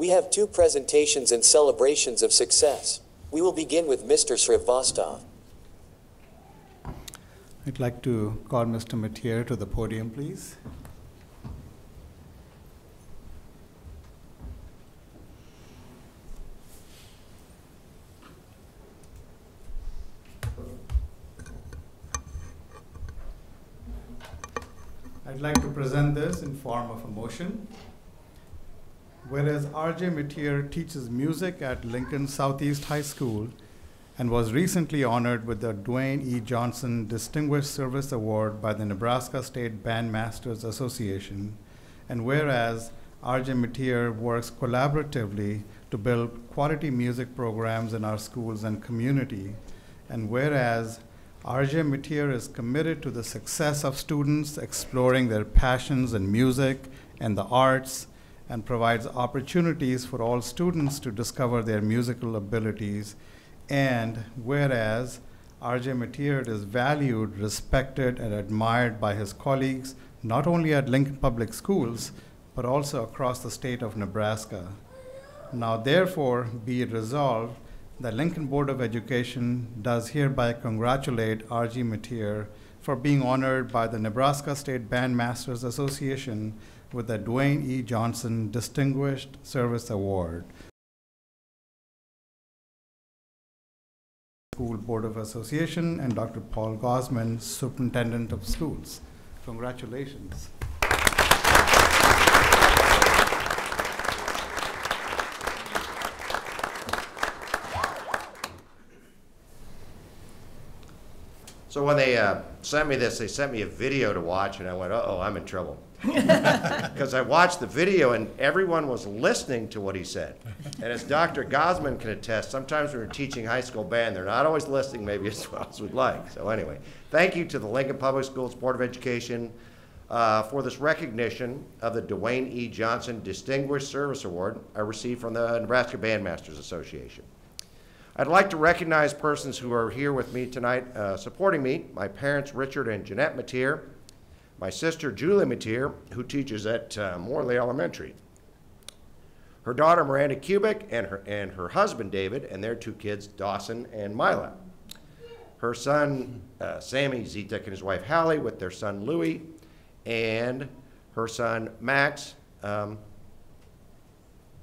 We have 2 presentations and celebrations of success. We will begin with Mr. Srivastava. I'd like to call Mr. Metteer to the podium, please. I'd like to present this in form of a motion. Whereas R.J. Metteer teaches music at Lincoln Southeast High School and was recently honored with the Duane E. Johnson Distinguished Service Award by the Nebraska State Bandmasters Association, and whereas R.J. Metteer works collaboratively to build quality music programs in our schools and community, and whereas R.J. Metteer is committed to the success of students exploring their passions in music and the arts, and provides opportunities for all students to discover their musical abilities. And whereas R.J. Metteer is valued, respected, and admired by his colleagues, not only at Lincoln Public Schools, but also across the state of Nebraska. Now therefore be it resolved that Lincoln Board of Education does hereby congratulate R.J. Metteer for being honored by the Nebraska State Bandmasters Association with the Duane E. Johnson Distinguished Service Award. School Board of Association and Dr. Paul Gosman, Superintendent of Schools. Congratulations. So when they sent me this, they sent me a video to watch, and I went, uh-oh, I'm in trouble. Because I watched the video, and everyone was listening to what he said. And as Dr. Gosman can attest, sometimes when we're teaching high school band, they're not always listening maybe as well as we'd like. So anyway, thank you to the Lincoln Public Schools Board of Education for this recognition of the Duane E. Johnson Distinguished Service Award I received from the Nebraska Bandmasters Association. I'd like to recognize persons who are here with me tonight supporting me, my parents, Richard and Jeanette Metteer, my sister, Julie Metteer, who teaches at Morley Elementary, her daughter, Miranda Kubik, and her husband, David, and their 2 kids, Dawson and Mila, her son, Sammy Zitek, and his wife, Hallie, with their son, Louie, and her son, Max,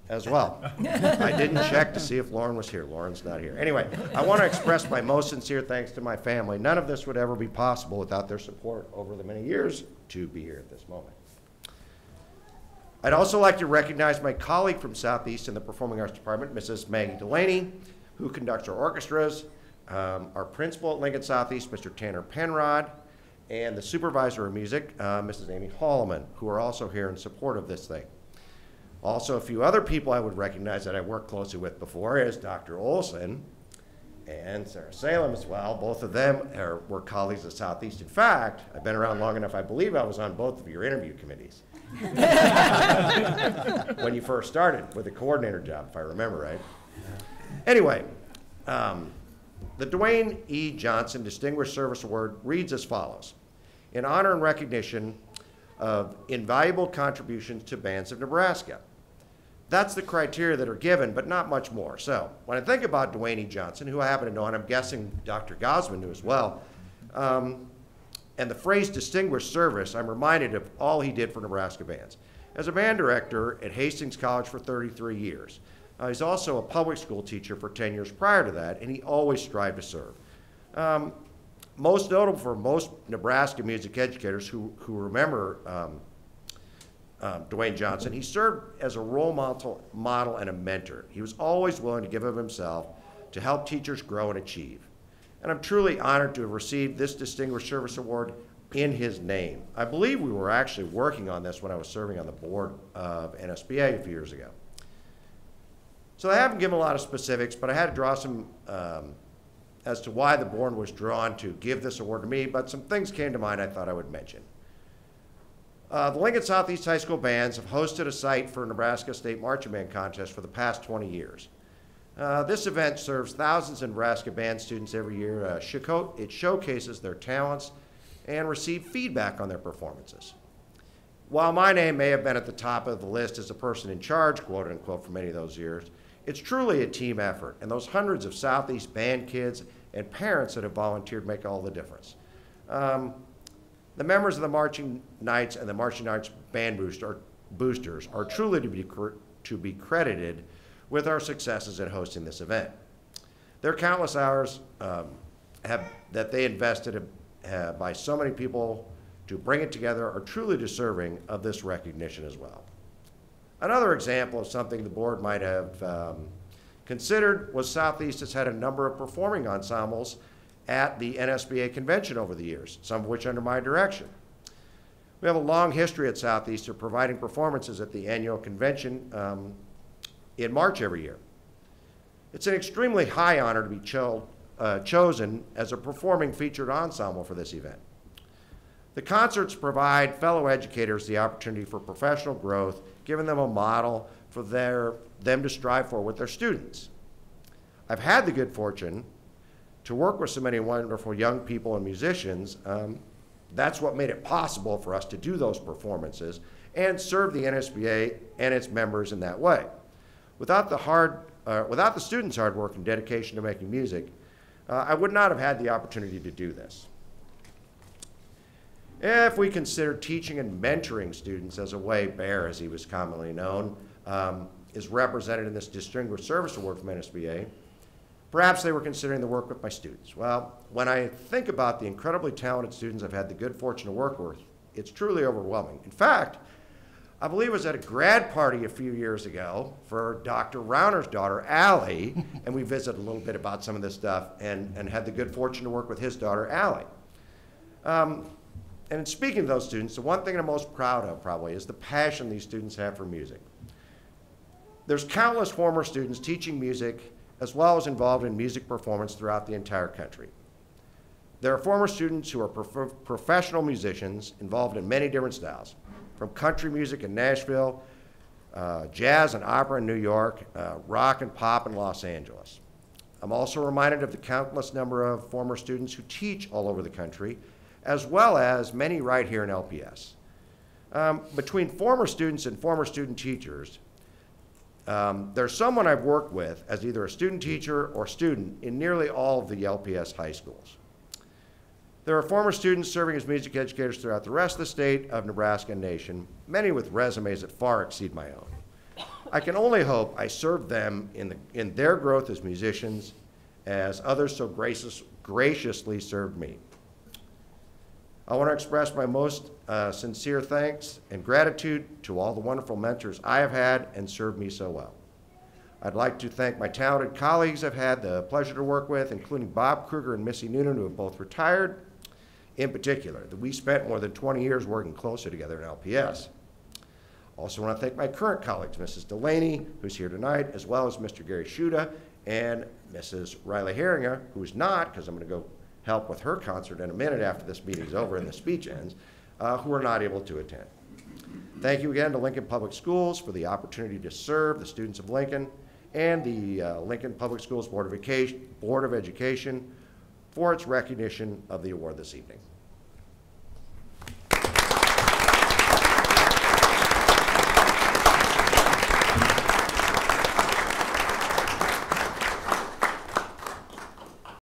as well. I didn't check to see if Lauren was here. Lauren's not here. Anyway, I want to express my most sincere thanks to my family. None of this would ever be possible without their support over the many years to be here at this moment. I'd also like to recognize my colleague from Southeast in the Performing Arts Department, Mrs. Maggie Delaney, who conducts our orchestras, our principal at Lincoln Southeast, Mr. Tanner Penrod, and the supervisor of music, Mrs. Amy Holloman, who are also here in support of this thing. Also, a few other people I would recognize that I worked closely with before is Dr. Olson and Sarah Salem as well. Both of them were colleagues at Southeast. In fact, I've been around long enough, I believe I was on both of your interview committees when you first started with the coordinator job, if I remember right. Anyway, the Duane E. Johnson Distinguished Service Award reads as follows: in honor and recognition of invaluable contributions to bands of Nebraska. That's the criteria that are given, but not much more. So when I think about Duane E. Johnson, who I happen to know, and I'm guessing Dr. Gosman knew as well, and the phrase distinguished service, I'm reminded of all he did for Nebraska bands. As a band director at Hastings College for 33 years, he's also a public school teacher for 10 years prior to that, and he always strived to serve. Most notable for most Nebraska music educators who remember Duane Johnson, he served as a role model and a mentor. He was always willing to give of himself to help teachers grow and achieve. And I'm truly honored to have received this Distinguished Service Award in his name. I believe we were actually working on this when I was serving on the board of NSBA a few years ago. So I haven't given a lot of specifics, but I had to draw some as to why the board was drawn to give this award to me, but some things came to mind I thought I would mention. The Lincoln Southeast High School bands have hosted a site for Nebraska State Marching Band Contest for the past 20 years. This event serves thousands of Nebraska band students every year. It showcases their talents and receive feedback on their performances. While my name may have been at the top of the list as the person in charge, quote unquote, for many of those years, it's truly a team effort, and those hundreds of Southeast band kids and parents that have volunteered make all the difference. The members of the Marching Knights and the Marching Knights Band Boosters are truly to be credited with our successes in hosting this event. Their countless hours that they invested by so many people to bring it together are truly deserving of this recognition as well. Another example of something the board might have considered was Southeast has had a number of performing ensembles at the NSBA convention over the years, some of which under my direction. We have a long history at Southeast of providing performances at the annual convention in March every year. It's an extremely high honor to be chosen as a performing featured ensemble for this event. The concerts provide fellow educators the opportunity for professional growth, giving them a model for them to strive for with their students. I've had the good fortune to work with so many wonderful young people and musicians. That's what made it possible for us to do those performances and serve the NSBA and its members in that way. Without the students' hard work and dedication to making music, I would not have had the opportunity to do this. If we consider teaching and mentoring students as a way Bear, as he was commonly known, is represented in this Distinguished Service Award from NSBA, perhaps they were considering the work with my students. Well, when I think about the incredibly talented students I've had the good fortune to work with, it's truly overwhelming. In fact, I believe I was at a grad party a few years ago for Dr. Rauner's daughter, Allie, and we visited a little bit about some of this stuff and had the good fortune to work with his daughter, Allie. And in speaking of those students, the one thing I'm most proud of probably is the passion these students have for music. There's countless former students teaching music as well as involved in music performance throughout the entire country. There are former students who are professional musicians involved in many different styles, from country music in Nashville, jazz and opera in New York, rock and pop in Los Angeles. I'm also reminded of the countless number of former students who teach all over the country, as well as many right here in LPS. Between former students and former student teachers, there's someone I've worked with as either a student teacher or student in nearly all of the LPS high schools. There are former students serving as music educators throughout the rest of the state of Nebraska and nation, many with resumes that far exceed my own. I can only hope I served them in their growth as musicians as others so graciously served me. I want to express my most sincere thanks and gratitude to all the wonderful mentors I have had and served me so well. I'd like to thank my talented colleagues I've had the pleasure to work with, including Bob Kruger and Missy Noonan, who have both retired. In particular, that we spent more than 20 years working closely together in LPS. Also want to thank my current colleagues, Mrs. Delaney, who's here tonight, as well as Mr. Gary Shuda and Mrs. Riley Herringer, who's not, because I'm going to go help with her concert in a minute after this meeting's over and the speech ends, who are not able to attend. Thank you again to Lincoln Public Schools for the opportunity to serve the students of Lincoln and the Lincoln Public Schools Board of Education for its recognition of the award this evening.